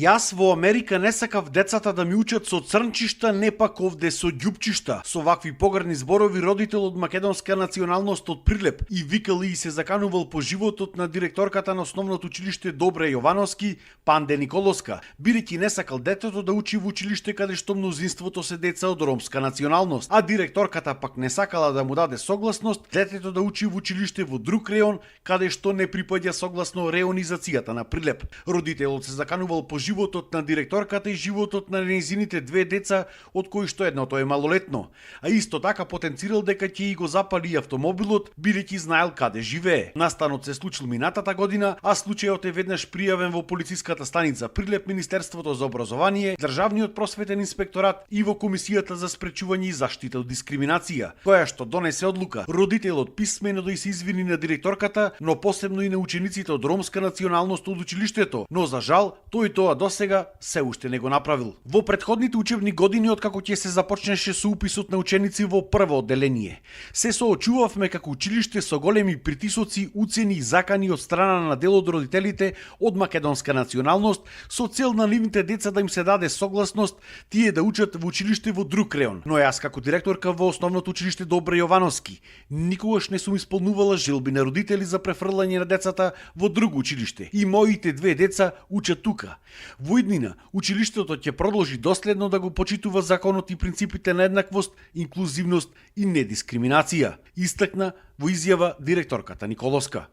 Јас во Америка не сакав децата да ми учат со црнчишта, не пак овде со ѓупчишта. Со вакви погрдни зборови родител од македонска националност од Прилеп и викал и се заканувал по животот на директорката на основното училиште Добре Јовановски, Панде Николоска, бидејќи не сакал детето да учи во училиште каде што мнозинството се деца од ромска националност, а директорката пак не сакала да му даде согласност детето да учи во училиште во друг реон каде што не припаѓа согласно реонизацијата на Прилеп. Родителот се заканувал по животот на директорката и животот на нејзините две деца, од кои што едното е малолетно, а исто така потенцирал дека ќе и го запали автомобилот, бидејќи знаел каде живее. Настанот се случил минатата година, а случајот е веднаш пријавен во полициската станица Прилеп, Министерството за образование, Државниот просветен инспекторат и во Комисијата за спречување и заштита од дискриминација, која што донесе одлука родителот писмено да се извини на директорката, но посебно и на учениците од ромска националност од училиштето, но за жал тој тоа досега се уште не го направил. Во претходните учебни години, откако ќе се започнеше со уписот на ученици во прво одделение, се соочувавме како училиште со големи притисоци, уцени и закани од страна на дел од родителите од македонска националност со цел на нивните деца да им се даде согласност тие да учат во училиште во друг реон. Но јас како директорка во основното училиште Добре Јовановски никогаш не сум исполнувала желби на родители за префрлање на децата во друго училиште. И моите две деца учат тука. Во иднина, училиштето ќе продолжи доследно да го почитува законот и принципите на еднаквост, инклузивност и недискриминација, истакна во изјава директорката Николоска.